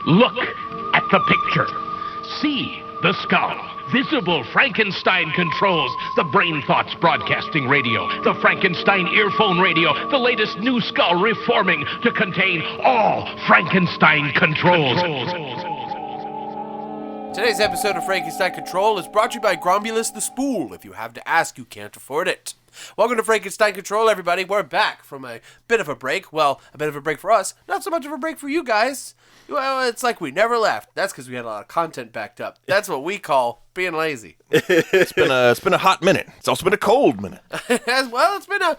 Look at the picture. See the skull. Visible Frankenstein controls. The Brain Thoughts broadcasting radio. The Frankenstein earphone radio. The latest new skull reforming to contain all Frankenstein controls. Today's episode of Frankenstein Control is brought to you by Gromulus the Spool. If you have to ask, you can't afford it. Welcome to Frankenstein Control, everybody. We're back from a bit of a break. Well, a bit of a break for us. Not so much of a break for you guys. Well, it's like we never left. That's because we had a lot of content backed up. That's what we call being lazy. It's been a hot minute. It's also been a cold minute. Well, it's been a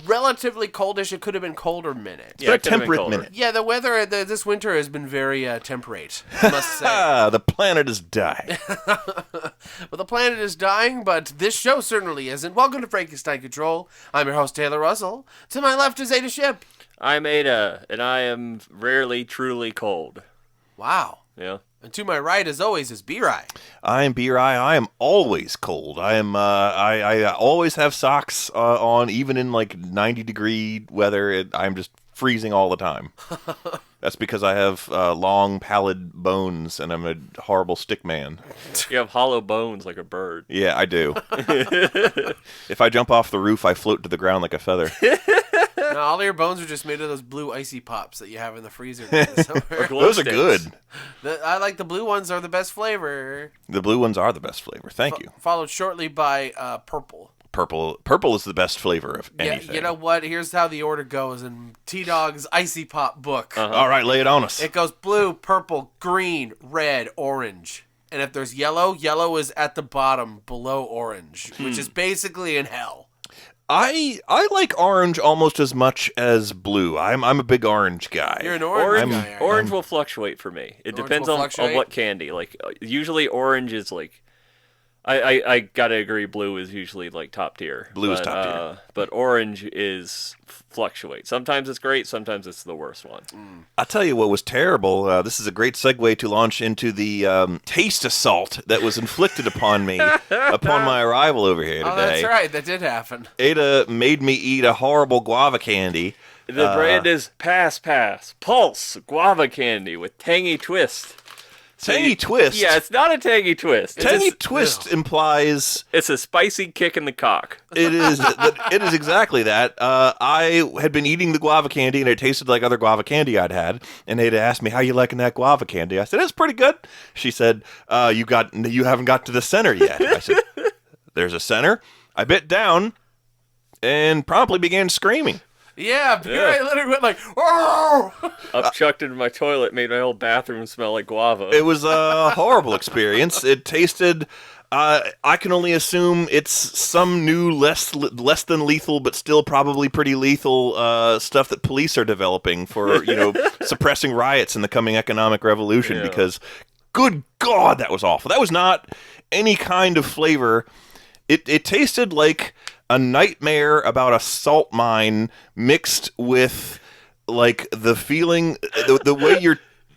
relatively coldish. It could have been colder minute. It's been a temperate minute. Yeah, the weather this winter has been very temperate, I must say. The planet is dying. Well, the planet is dying, but this show certainly isn't. Welcome to Frankenstein Control. I'm your host, Taylor Russell. To my left is Ada Ship. I'm Ada, and I am rarely truly cold. Wow. Yeah. And to my right, as always, is B-Rye. I am B-Rye. I am always cold. I am. I always have socks on, even in like 90-degree weather. I'm just freezing all the time. That's because I have long, pallid bones, and I'm a horrible stick man. You have hollow bones like a bird. Yeah, I do. If I jump off the roof, I float to the ground like a feather. No, all of your bones are just made of those blue icy pops that you have in the freezer somewhere. Those are good. I like the blue ones are the best flavor. The blue ones are the best flavor. Thank you. Followed shortly by purple. Purple is the best flavor of anything. Yeah, you know what? Here's how the order goes in T-Dog's Icy Pop book. All right, lay it on us. It goes blue, purple, green, red, orange. And if there's yellow, yellow is at the bottom below orange, which is basically in hell. I like orange almost as much as blue. I'm a big orange guy. You're an orange guy. Orange will fluctuate for me. It depends on what candy. Like usually orange is like I gotta agree, blue is usually like top tier. Blue is top tier. But orange is fluctuate. Sometimes it's great, sometimes it's the worst one. I'll tell you what was terrible. This is a great segue to launch into the taste assault that was inflicted upon me upon my arrival over here today. Oh, that's right. That did happen. Ada made me eat a horrible guava candy. The brand is Pass Pulse Guava Candy with tangy twist. Tangy twist? Yeah, it's not a tangy twist. Tangy twist implies... It's a spicy kick in the cock. It is exactly that. I had been eating the guava candy, and it tasted like other guava candy I'd had. And they'd asked me, how you liking that guava candy? I said, it's pretty good. She said, you haven't got to the center yet. I said, there's a center. I bit down and promptly began screaming. Yeah, I literally went like, "Whoa!" Upchucked into my toilet, made my whole bathroom smell like guava. It was a horrible experience. It tasted, I can only assume it's some new, less than lethal, but still probably pretty lethal stuff that police are developing for, suppressing riots in the coming economic revolution. Yeah. Because, good God, that was awful. That was not any kind of flavor. It tasted like a nightmare about a salt mine mixed with like the feeling, the way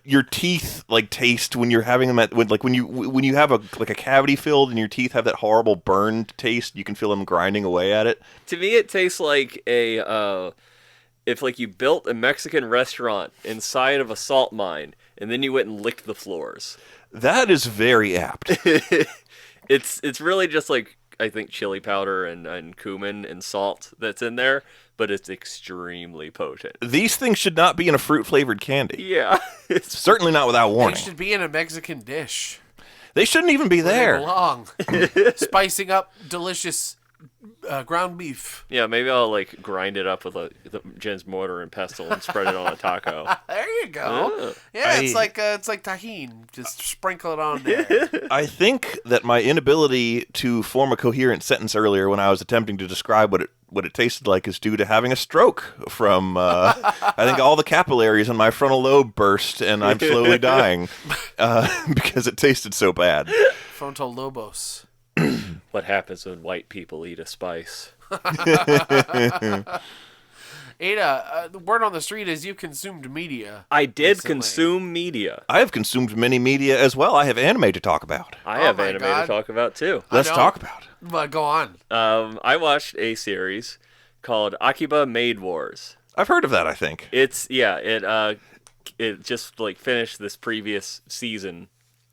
your teeth like taste when you're having them when you have a cavity filled and your teeth have that horrible burned taste. You can feel them grinding away at it. To me, it tastes like if like you built a Mexican restaurant inside of a salt mine and then you went and licked the floors. That is very apt. It's really just like, I think chili powder and cumin and salt that's in there, but it's extremely potent. These things should not be in a fruit-flavored candy. Yeah. It's certainly not without warning. They should be in a Mexican dish. They shouldn't even be there. They belong. Spicing up delicious ground beef. Yeah, maybe I'll like grind it up with the Jen's mortar and pestle and spread it on a taco. There you go. Yeah, it's like tahini. Just sprinkle it on there. I think that my inability to form a coherent sentence earlier when I was attempting to describe what it tasted like is due to having a stroke from, I think all the capillaries in my frontal lobe burst and I'm slowly dying because it tasted so bad. Frontal lobos. What happens when white people eat a spice? Ada, the word on the street is you consumed media. I did consume media. I have consumed many media as well. I have anime to talk about. I have anime to talk about too. Let's talk about it. But go on. I watched a series called Akiba Maid Wars. I've heard of that, I think. It it just like finished this previous season.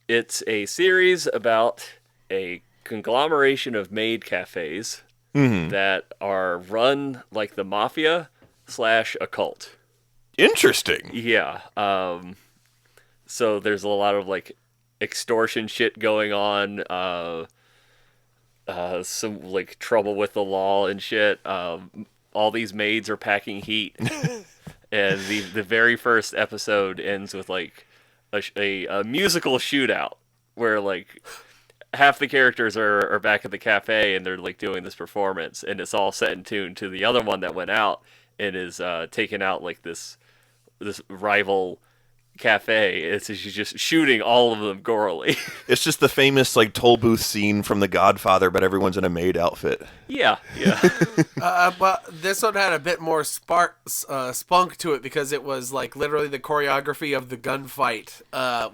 It's a series about a conglomeration of maid cafes that are run like the mafia / a cult. Interesting. Yeah. So there's a lot of like extortion shit going on. Some like trouble with the law and shit. All these maids are packing heat, and the very first episode ends with like a musical shootout where like half the characters are back at the cafe and they're like doing this performance, and it's all set in tune to the other one that went out and is taking out like this rival cafe. It's she's just shooting all of them gorily. It's just the famous like toll booth scene from The Godfather, but everyone's in a maid outfit. Yeah. But this one had a bit more spunk to it because it was like literally the choreography of the gunfight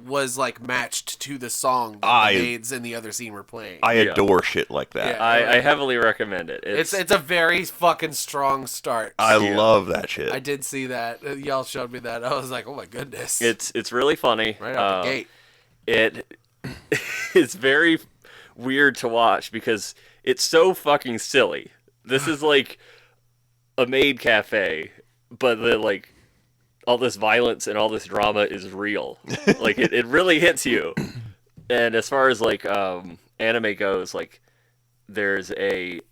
was like matched to the song that the maids in the other scene were playing. I adore shit like that. Yeah. I heavily recommend it. It's a very fucking strong start. I love that shit. I did see that. Y'all showed me that. I was like, oh my goodness. It's really funny. Right out the gate. It's very weird to watch because it's so fucking silly. This is like a maid cafe, but like all this violence and all this drama is real. Like it really hits you. And as far as like anime goes, like there's a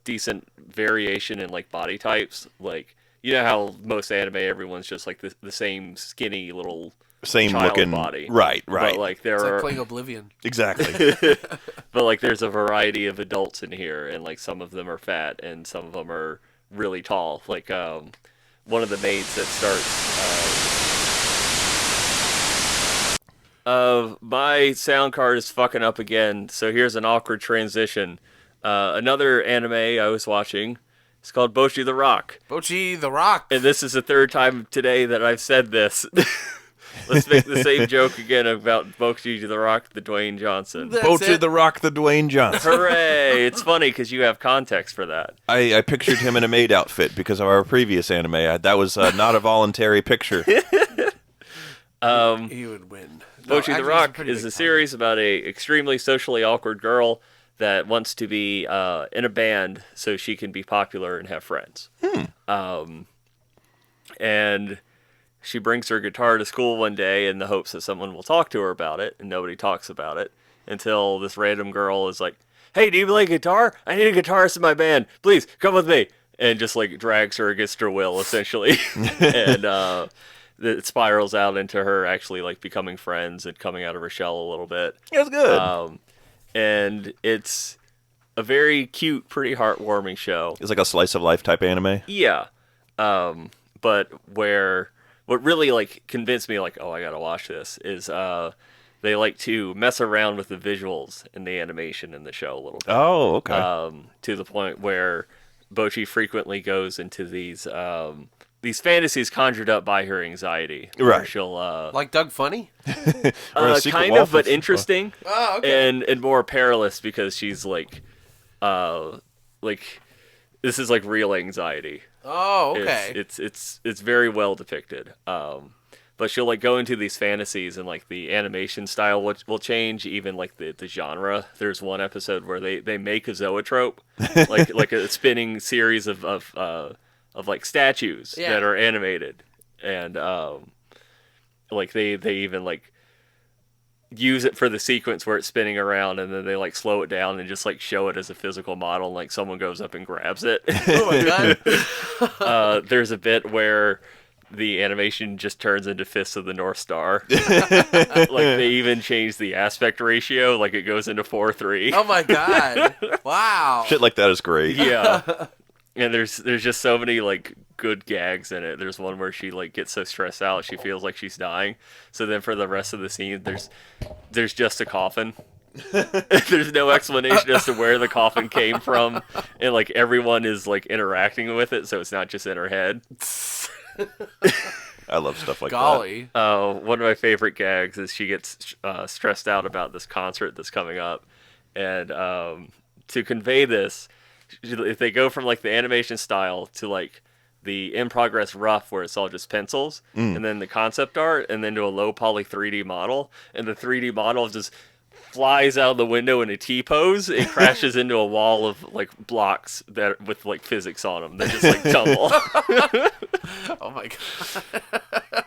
decent variation in like body types. Like you know how most anime, everyone's just like the same skinny little same child looking body. Right. But like It's like playing Oblivion. Exactly. But like there's a variety of adults in here, and like some of them are fat and some of them are really tall. Like one of the maids that starts my sound card is fucking up again, so here's an awkward transition. Another anime I was watching, it's called Bocchi the Rock. Bocchi the Rock. And this is the third time today that I've said this. Let's make the same joke again about Bocchi the Rock, the Dwayne Johnson. Bocchi the Rock, the Dwayne Johnson. Hooray! It's funny because you have context for that. I pictured him in a maid outfit because of our previous anime. That was not a voluntary picture. He would win. Bocchi the Rock is a series about a extremely socially awkward girl that wants to be in a band so she can be popular and have friends. And she brings her guitar to school one day in the hopes that someone will talk to her about it, and nobody talks about it until this random girl is like, "Hey, do you play guitar? I need a guitarist in my band. Please, come with me." And just like drags her against her will, essentially. And it spirals out into her actually like becoming friends and coming out of her shell a little bit. That's good. And it's a very cute, pretty heartwarming show. It's like a slice of life type anime. Yeah. But what really like convinced me like, oh, I gotta watch this is they like to mess around with the visuals and the animation in the show a little bit. Oh, okay. To the point where Bocchi frequently goes into these fantasies conjured up by her anxiety. Right. She'll like Doug Funny? kind of, but interesting. Oh, okay. And more perilous because she's like this is like real anxiety. Oh, okay. It's very well depicted. But she'll like go into these fantasies and like the animation style will change, even like the genre. There's one episode where they make a zoetrope, like a spinning series of like statues that are animated, and like they even like use it for the sequence where it's spinning around, and then they like slow it down and just like show it as a physical model, and like someone goes up and grabs it. Oh my god. There's a bit where the animation just turns into Fists of the North Star. Like they even change the aspect ratio, like it goes into 4:3. Oh my god. Wow. Shit like that is great. Yeah. And there's just so many like good gags in it. There's one where she like gets so stressed out she feels like she's dying. So then for the rest of the scene there's just a coffin. There's no explanation as to where the coffin came from, and like everyone is like interacting with it, so it's not just in her head. I love stuff like Golly. One of my favorite gags is she gets stressed out about this concert that's coming up, and to convey this, if they go from like the animation style to like the in-progress rough where it's all just pencils, and then the concept art, and then to a low-poly 3D model, and the 3D model just flies out the window in a T-pose. It crashes into a wall of like blocks that with like physics on them. They just like tumble. Oh my god.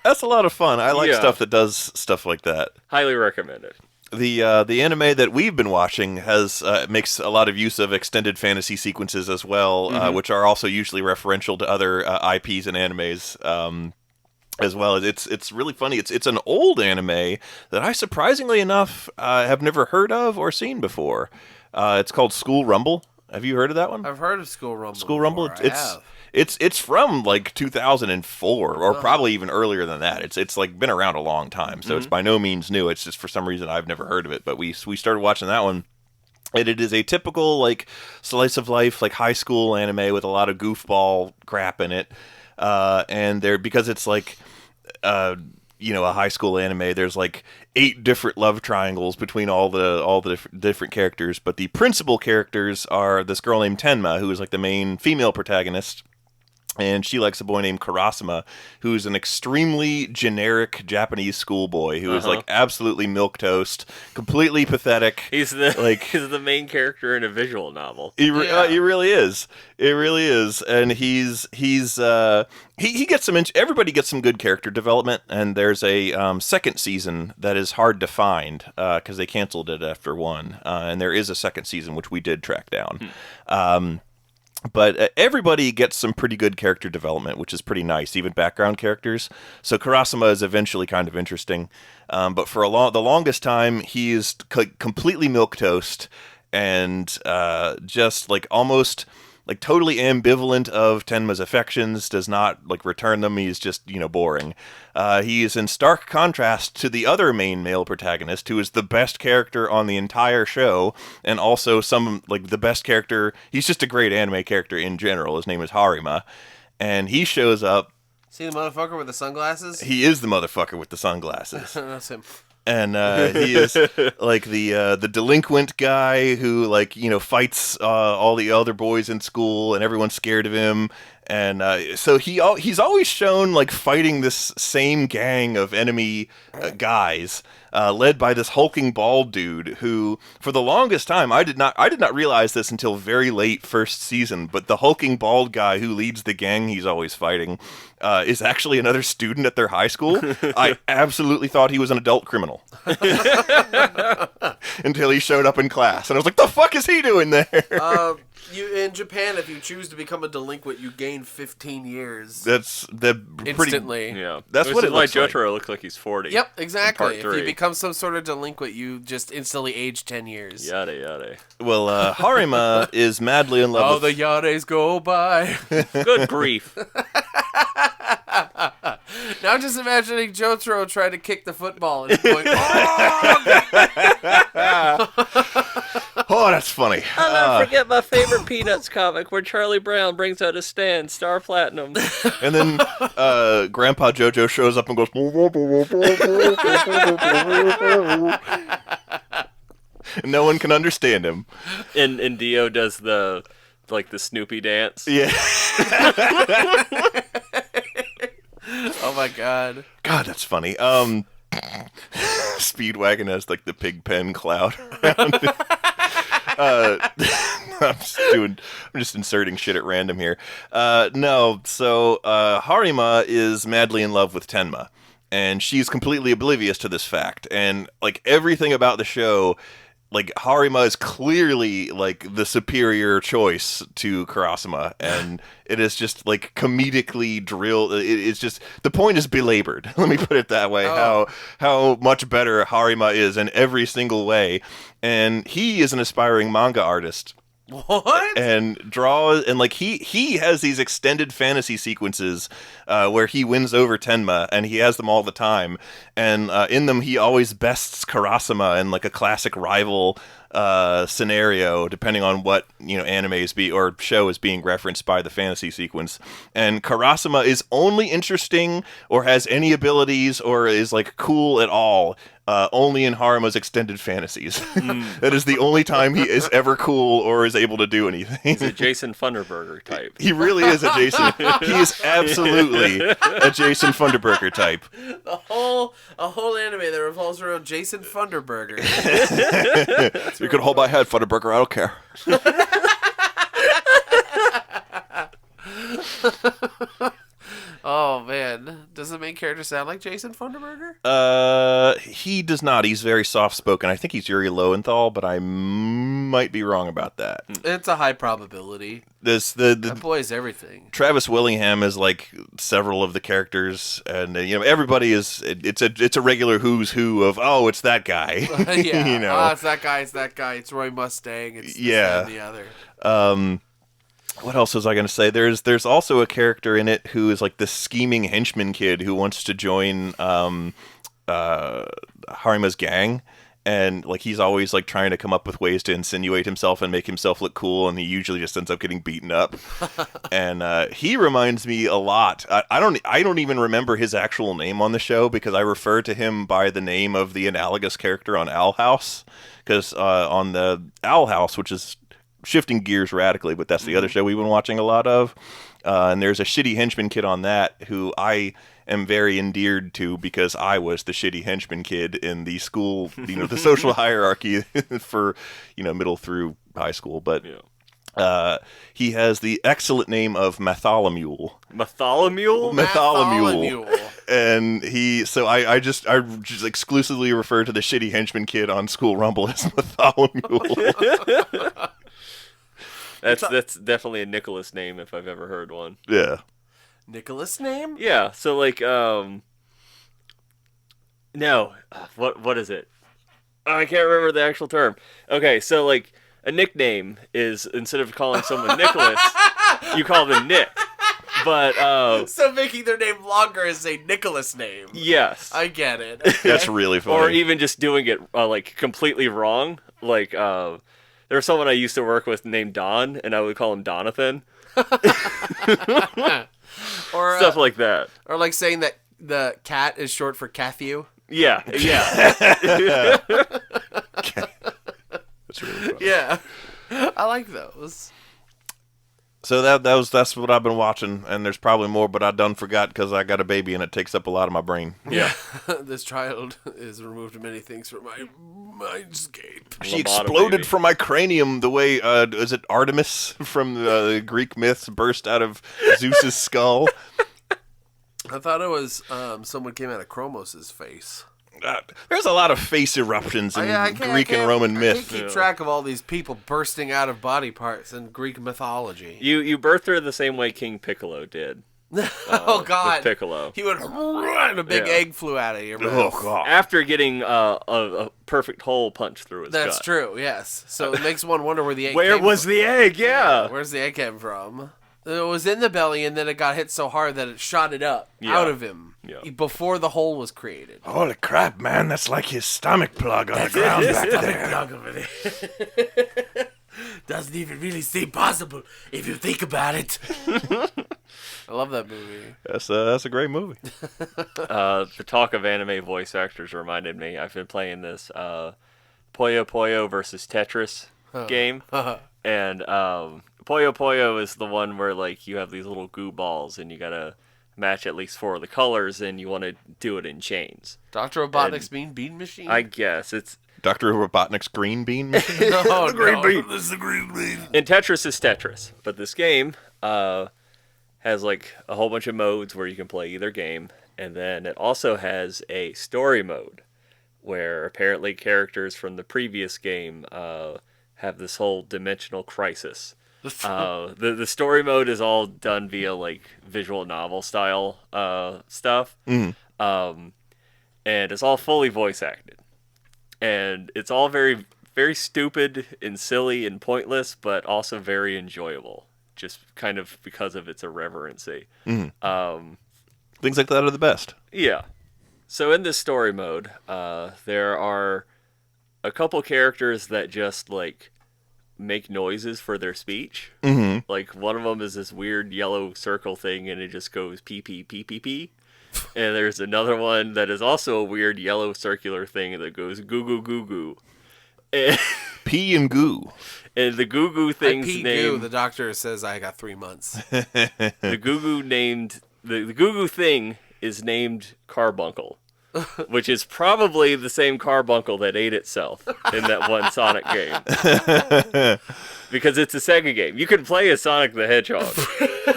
That's a lot of fun. I like Yeah. stuff that does stuff like that. Highly recommend it. The anime that we've been watching has makes a lot of use of extended fantasy sequences as well, which are also usually referential to other IPs and animes. As well as it's really funny. It's an old anime that I surprisingly enough have never heard of or seen before. It's called School Rumble. Have you heard of that one? I've heard of School Rumble. School Rumble. Before. I have. It's from like 2004 or probably even earlier than that. It's like been around a long time, so it's by no means new. It's just for some reason I've never heard of it. But we started watching that one. And it is a typical like slice of life like high school anime with a lot of goofball crap in it. And because it's like a high school anime, there's like 8 different love triangles between all the different characters, but the principal characters are this girl named Tenma, who is like the main female protagonist. And she likes a boy named Karasuma, who's an extremely generic Japanese schoolboy who is like absolutely milquetoast, completely pathetic. He's he's the main character in a visual novel. He really is. It really is, and he gets some. Everybody gets some good character development, and there's a second season that is hard to find because they canceled it after one, and there is a second season which we did track down. But everybody gets some pretty good character development, which is pretty nice, even background characters. So Karasuma is eventually kind of interesting. But for the longest time, he is completely milquetoast and just like almost like totally ambivalent of Tenma's affections, does not like return them. He's just, boring. He is in stark contrast to the other main male protagonist, who is the best character on the entire show, and also the best character. He's just a great anime character in general. His name is Harima, and he shows up. See the motherfucker with the sunglasses? He is the motherfucker with the sunglasses. That's him. And he is like the delinquent guy who fights all the other boys in school, and everyone's scared of him. And so he's always shown like fighting this same gang of enemy guys, led by this hulking bald dude who, for the longest time, I did not realize this until very late first season. But the hulking bald guy who leads the gang he's always fighting is actually another student at their high school. I absolutely thought he was an adult criminal until he showed up in class, and I was like, "The fuck is he doing there?" In Japan, if you choose to become a delinquent, you gain 15 years. That's instantly. Yeah, That's what it looks like. Jotaro looks like he's 40. Yep, exactly. If Part 3. you become some sort of delinquent, you just instantly age 10 years. Yada yada. Well, Harima is madly in love Oh, with... the yares go by. Good grief. Now I'm just imagining Jotaro trying to kick the football and going, Oh, that's funny. I'll never forget my favorite Peanuts comic where Charlie Brown brings out a stand, Star Platinum. And then Grandpa Jojo shows up and goes... No one can understand him. And Dio does the Snoopy dance. Yeah. oh my god. God, that's funny. Speedwagon has like the pig pen cloud around it. I'm just inserting shit at random here. So Harima is madly in love with Tenma, and she's completely oblivious to this fact. And like everything about the show, like Harima is clearly like the superior choice to Karasuma, and it is just like comedically drilled. It's just, the point is belabored. Let me put it that way. Oh. How much better Harima is in every single way, and he is an aspiring manga artist. What? And draws, and like he has these extended fantasy sequences where he wins over Tenma, and he has them all the time. And in them, he always bests Karasuma in like a classic rival scenario, depending on what anime or show is being referenced by the fantasy sequence. And Karasuma is only interesting or has any abilities or is like cool at all only in Haruma's extended fantasies. That is the only time he is ever cool or is able to do anything. He's a Jason Funderburger type. He really is a Jason. He is absolutely a Jason Funderburger type. A whole anime that revolves around Jason Funderburger. You can hold my head, Funderburger. I don't care. Oh man, does the main character sound like Jason Funderburger? He does not. He's very soft spoken. I think he's Yuri Lowenthal, but I might be wrong about that. It's a high probability. That boy is everything. Travis Willingham is like several of the characters, and everybody is. It's a regular who's who of it's that guy. Yeah, it's that guy. It's that guy. It's Roy Mustang. It's this, that, and the other. What else was I going to say? There's also a character in it who is like this scheming henchman kid who wants to join Harima's gang, and like he's always like trying to come up with ways to insinuate himself and make himself look cool, and he usually just ends up getting beaten up. And he reminds me a lot. I don't even remember his actual name on the show because I refer to him by the name of the analogous character on Owl House, because on the Owl House, which is shifting gears radically, but that's the other show we've been watching a lot of. And there's a shitty henchman kid on that who I am very endeared to because I was the shitty henchman kid in the school, the social hierarchy for, middle through high school. But he has the excellent name of Mathalamule. Mathalamule? And I just exclusively refer to the shitty henchman kid on School Rumble as Mathalamule. That's definitely a Nicholas name if I've ever heard one. Yeah. Nicholas name? Yeah. So like, no, what is it? I can't remember the actual term. Okay, so like a nickname is instead of calling someone Nicholas, you call them Nick. But so making their name longer is a Nicholas name. Yes, I get it. That's really funny. Or even just doing it like completely wrong. Like there was someone I used to work with named Don, and I would call him Donathan. Or stuff like that. Or like saying that the cat is short for Cathew. Yeah. That's really funny. Yeah, I like those. So that's what I've been watching, and there's probably more, but I done forgot because I got a baby and it takes up a lot of my brain. Yeah. This child is removed many things from my mindscape. She exploded from my cranium the way, is it Artemis from the Greek myths burst out of Zeus's skull? I thought it was someone came out of Chromos' face. There's a lot of face eruptions in Greek and Roman myth. I can't keep track of all these people bursting out of body parts in Greek mythology. You birthed her the same way King Piccolo did. Oh God, with Piccolo. He would run, a big egg flew out of your mouth. Oh God! After getting a perfect hole punched through his That's gut. true. Yes. So it makes one wonder where the egg. Where came was from. the egg? Yeah. Where's the egg came from? It was in the belly, and then it got hit so hard that it shot it up out of him before the hole was created. Holy crap, man! That's like his stomach plug on the ground back there. Plug over there. Doesn't even really seem possible if you think about it. I love that movie. That's a great movie. The talk of anime voice actors reminded me. I've been playing this Puyo Puyo versus Tetris game, and Puyo Puyo is the one where like you have these little goo balls and you gotta match at least 4 of the colors, and you want to do it in chains. Dr. Robotnik's Bean Machine? I guess it's Dr. Robotnik's green bean machine? No, green bean. This is the green bean. And Tetris is Tetris, but this game has like a whole bunch of modes where you can play either game, and then it also has a story mode where apparently characters from the previous game have this whole dimensional crisis. The story mode is all done via like visual novel style stuff, and it's all fully voice acted, and it's all very very stupid and silly and pointless, but also very enjoyable, just kind of because of its irreverency. Things like that are the best. Yeah. So in this story mode, there are a couple characters that just like make noises for their speech. Mm-hmm. Like one of them is this weird yellow circle thing, and it just goes pee pee pee pee pee. And there's another one that is also a weird yellow circular thing that goes goo goo goo goo. And, Pee and goo. and the goo goo thing's goo. name. The doctor says I got 3 months. The goo goo named the goo goo thing is named Carbuncle, which is probably the same carbuncle that ate itself in that one Sonic game. Because it's a Sega game. You can play as Sonic the Hedgehog.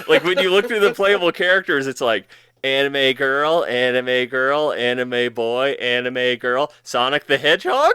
Like when you look through the playable characters, it's like anime girl, anime boy, anime girl, Sonic the Hedgehog?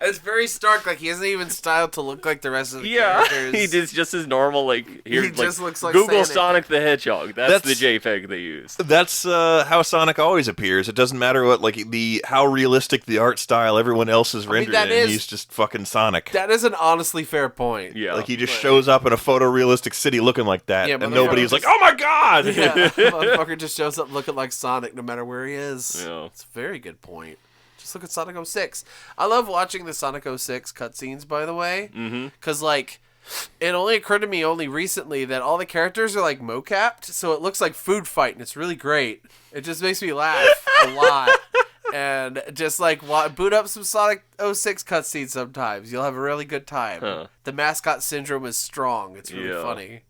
It's very stark. Like, he isn't even styled to look like the rest of the Yeah, characters. he is just his normal, like, here, He just looks like Google Sonic. Sonic the Hedgehog. That's the JPEG they use. That's how Sonic always appears. It doesn't matter what, like, how realistic the art style everyone else is rendered in. He's just fucking Sonic. That is an honestly fair point. Yeah. Like, he just shows up in a photorealistic city looking like that, and nobody's like, oh my god! Yeah, motherfucker just shows up looking like Sonic no matter where he is. Yeah. It's a very good point. Just look at Sonic 06. I love watching the Sonic 06 cutscenes, by the way. Because, like, it only occurred to me only recently that all the characters are, like, mocapped, so it looks like Food Fight, and it's really great. It just makes me laugh a lot. And just, like, boot up some Sonic 06 cutscenes sometimes. You'll have a really good time. Huh. The mascot syndrome is strong. It's really funny.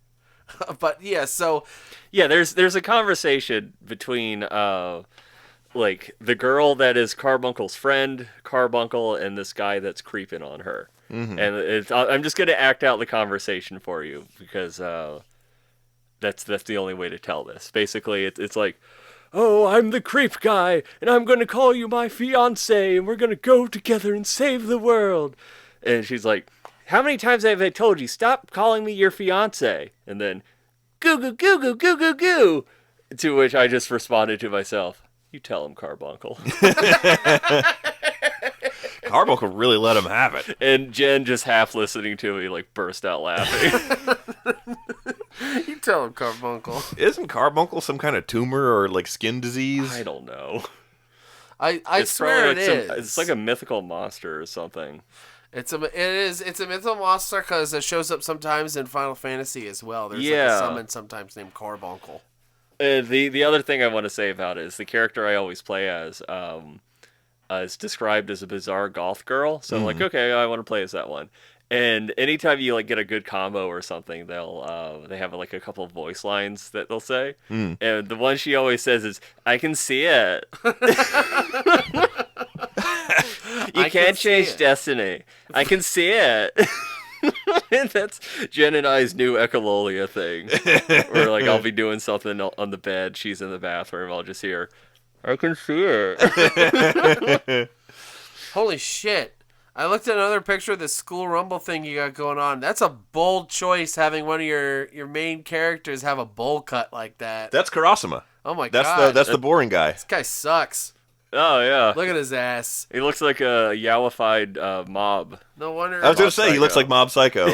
But, yeah, so... Yeah, there's a conversation between like the girl that is Carbuncle's friend, Carbuncle, and this guy that's creeping on her. And I'm just gonna act out the conversation for you because that's the only way to tell this. Basically, it's like, oh, I'm the creep guy, and I'm gonna call you my fiance, and we're gonna go together and save the world. And she's like, how many times have I told you stop calling me your fiance? And then, goo goo goo goo goo goo goo. To which I just responded to myself, you tell him, Carbuncle. Carbuncle really let him have it. And Jen, just half listening to me, like burst out laughing. You tell him, Carbuncle. Isn't Carbuncle some kind of tumor or like skin disease? I don't know. I swear it is. It's like a mythical monster or something. It's a mythical monster because it shows up sometimes in Final Fantasy as well. There's like Yeah. a summon sometimes named Carbuncle. The other thing I want to say about it is the character I always play as is described as a bizarre goth girl. So I'm like, okay, I want to play as that one. And anytime you like get a good combo or something, they have like a couple of voice lines that they'll say. And the one she always says is, "I can see it." You can't change destiny. I can see it. And that's Jen and I's new echololia thing. Where like I'll be doing something on the bed, she's in the bathroom, I'll just hear, I can see it. Holy shit. I looked at another picture of this School Rumble thing you got going on. That's a bold choice, having one of your main characters have a bowl cut like that. That's Karasuma. Oh my god. That's the boring guy. This guy sucks. Oh yeah. Look at his ass. He looks like a yowified mob. No wonder. I was going to say, he looks like Mob Psycho.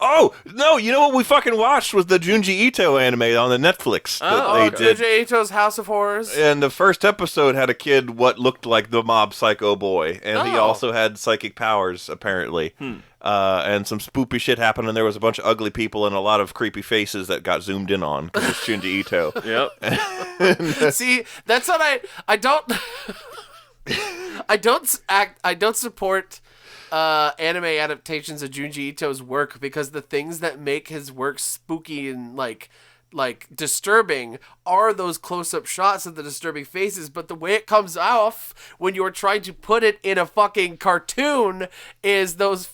Oh, no, you know what we fucking watched was the Junji Ito anime on the Netflix that they did. Junji Ito's House of Horrors. And the first episode had a kid what looked like the Mob Psycho boy. And he also had psychic powers, apparently. And some spoopy shit happened, and there was a bunch of ugly people and a lot of creepy faces that got zoomed in on because it's Junji Ito. Yep. See, that's what I don't I don't support anime adaptations of Junji Ito's work because the things that make his work spooky and like disturbing are those close-up shots of the disturbing faces, but the way it comes off when you're trying to put it in a fucking cartoon is those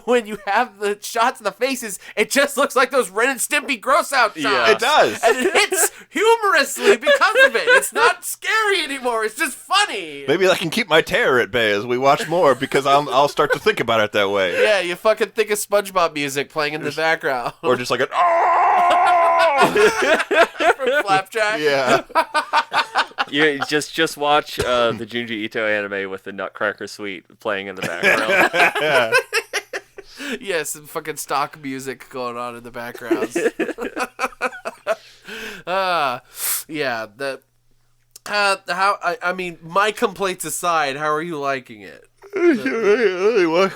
when you have the shots of the faces, it just looks like those Ren and Stimpy gross out shots. Yeah. It does. And it hits humorously because of it. It's not scary anymore. It's just funny. Maybe I can keep my terror at bay as we watch more because I'll start to think about it that way. Yeah, you fucking think of SpongeBob music playing in the background. Or just like an From Flapjack. Yeah. You just watch the Junji Ito anime with the Nutcracker Suite playing in the background. Yeah, some fucking stock music going on in the background. Yeah, I mean, my complaints aside, how are you liking it?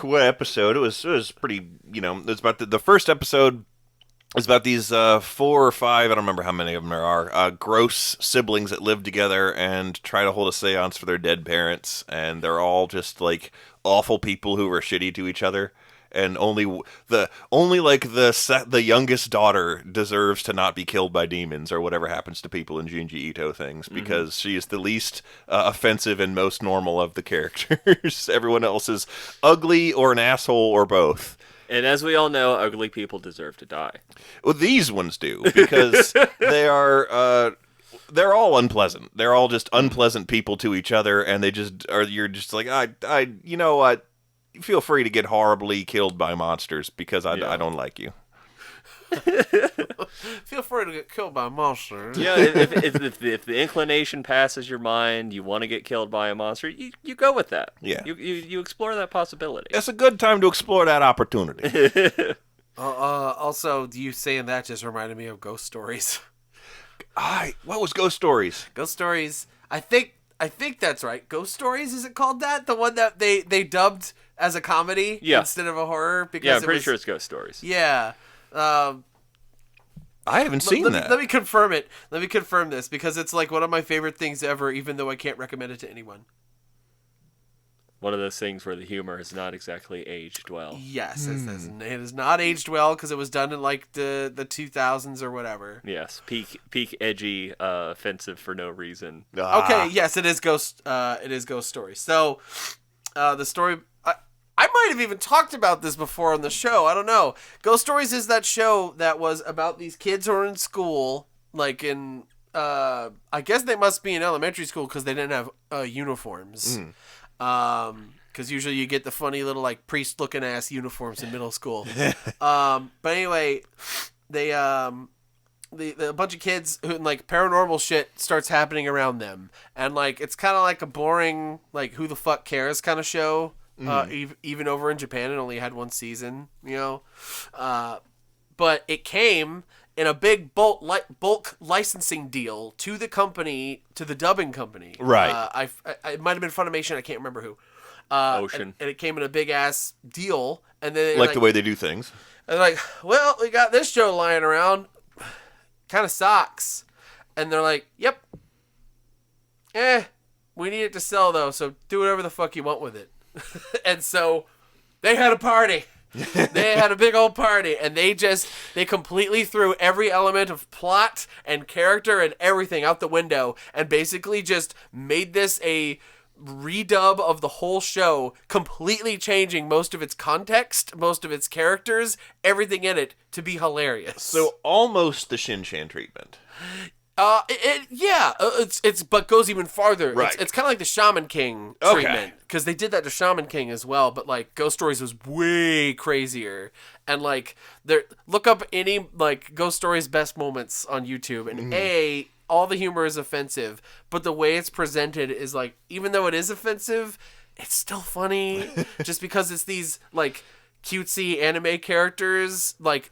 What episode? It was pretty. You know, it's about the first episode. It's about these 4 or 5, I don't remember how many of them there are, gross siblings that live together and try to hold a seance for their dead parents, and they're all just, like, awful people who are shitty to each other, and only the youngest daughter deserves to not be killed by demons or whatever happens to people in Junji Ito things, because she is the least offensive and most normal of the characters. Everyone else is ugly or an asshole or both. And as we all know, ugly people deserve to die. Well, these ones do, because they're all unpleasant. They're all just unpleasant people to each other, and they just are. You're just like, you know what? Feel free to get horribly killed by monsters because I don't like you. Feel free to get killed by a monster. Yeah, if the inclination passes your mind, you want to get killed by a monster, you go with that. Yeah. You explore that possibility. It's a good time to explore that opportunity. Also, you saying that just reminded me of Ghost Stories. What was Ghost Stories? Ghost Stories. I think that's right. Ghost Stories, is it called that? The one that they dubbed as a comedy instead of a horror? Because yeah, I'm pretty sure it's Ghost Stories. Yeah. I haven't seen that. Let me confirm it. Let me confirm this, because it's like one of my favorite things ever, even though I can't recommend it to anyone. One of those things where the humor has not exactly aged well. Yes, it has not aged well because it was done in like the 2000s or whatever. Yes, peak edgy, offensive for no reason. Okay, yes, it is Ghost. It is Ghost Stories. So, the story. I might have even talked about this before on the show. I don't know. Ghost Stories is that show that was about these kids who are in school, like in. I guess they must be in elementary school because they didn't have uniforms. Because usually you get the funny little like priest looking ass uniforms in middle school. But anyway, they a bunch of kids who like paranormal shit starts happening around them, and like it's kind of like a boring like who the fuck cares kind of show. Even over in Japan, it only had 1 season, you know. But it came in a big bulk licensing deal to the company, to the dubbing company. Right. It might have been Funimation. I can't remember who. Ocean. And it came in a big ass deal, and then Like the way they do things. And they're like, well, we got this show lying around, kind of sucks. And they're like, yep. We need it to sell though, so do whatever the fuck you want with it. And so they had a party. They had a big old party, and they completely threw every element of plot and character and everything out the window, and basically just made this a redub of the whole show, completely changing most of its context, most of its characters, everything in it to be hilarious. So almost the Shin-Chan treatment. It's but goes even farther. Right. It's kind of like the Shaman King treatment, because they did that to Shaman King as well. But like Ghost Stories was way crazier, and like look up any like Ghost Stories best moments on YouTube, and all the humor is offensive, but the way it's presented is like, even though it is offensive, it's still funny, just because it's these like cutesy anime characters like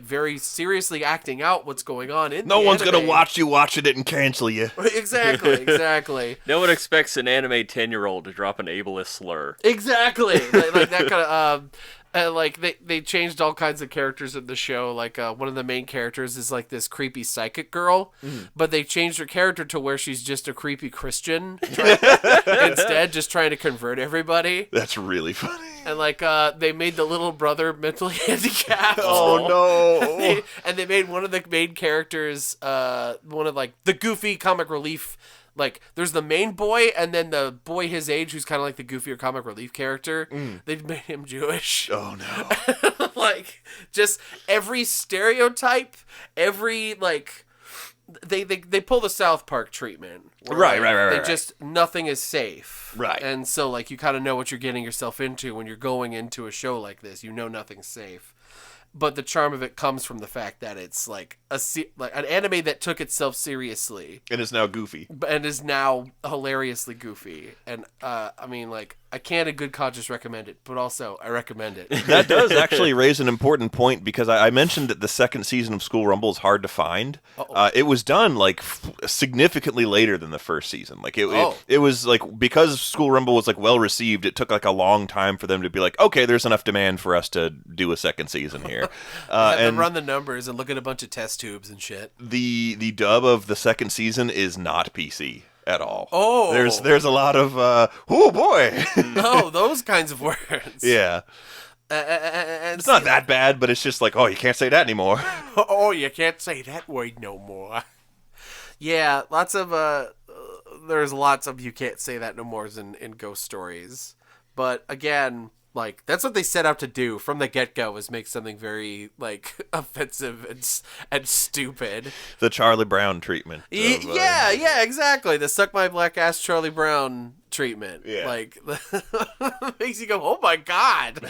very seriously acting out what's going on in No the one's anime. gonna watch you watching it and cancel you. Exactly. No one expects an anime 10-year-old to drop an ableist slur. Exactly. like that kind of and like they changed all kinds of characters in the show. Like one of the main characters is like this creepy psychic girl, but they changed her character to where she's just a creepy Christian instead, just trying to convert everybody. That's really funny. And like they made the little brother mentally handicapped. Oh no! And they made one of the main characters one of like the goofy comic relief. Like, there's the main boy, and then the boy his age, who's kind of like the goofier comic relief character. They made him Jewish. Oh, no. Like, just every stereotype, every, like... They pull the South Park treatment. Right. They just... Nothing is safe. Right. And so, like, you kind of know what you're getting yourself into when you're going into a show like this. You know nothing's safe. but the charm of it comes from the fact that it's like an anime that took itself seriously And is now goofy. and is now hilariously goofy. And I mean, like, I can't in good conscience recommend it, but also I recommend it. That does actually raise an important point, because I mentioned that the second season of School Rumble is hard to find. It was done like significantly later than the first season. Like it was like, because School Rumble was like well received, it took like a long time for them to be like, okay, there's enough demand for us to do a second season here. And run the numbers and look at a bunch of test tubes and shit. The dub of the second season is not PC at all. Oh, there's a lot of oh boy. No, those kinds of words. Yeah. And It's not that bad, but it's just like, oh, you can't say that anymore. Oh, you can't say that word no more. Yeah, lots of there's lots of you can't say that no mores in ghost stories. But again, like, that's what they set out to do from the get-go, is make something very, like, offensive and stupid. The Charlie Brown treatment. Yeah, exactly. The suck my black ass Charlie Brown treatment. Yeah. Like, makes you go, oh my God.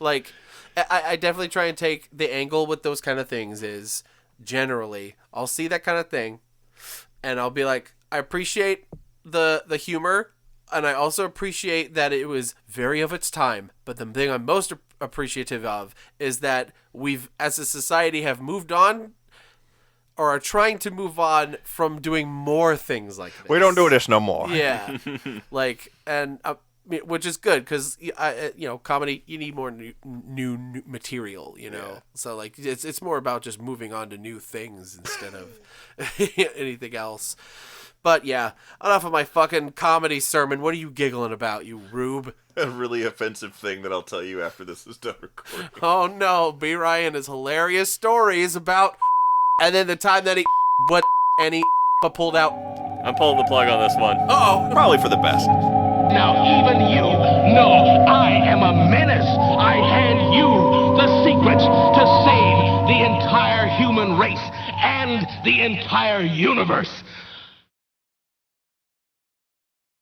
Like, I definitely try and take the angle with those kind of things is, generally, I'll see that kind of thing, and I'll be like, I appreciate the humor, and I also appreciate that it was very of its time. But the thing I'm most appreciative of is that we've, as a society, have moved on, or are trying to move on from doing more things like this. We don't do this no more. Yeah. Like, and which is good, because comedy, you need more new material, you know. Yeah. So like it's more about just moving on to new things instead of anything else. But yeah, enough of my fucking comedy sermon. What are you giggling about, you rube? A really offensive thing that I'll tell you after this is done recording. Oh no, B. Ryan is hilarious stories about, and then the time that he what any pulled out. I'm pulling the plug on this one. Uh-oh. Probably for the best. Now even you know I am a menace. I hand you the secrets to save the entire human race and the entire universe.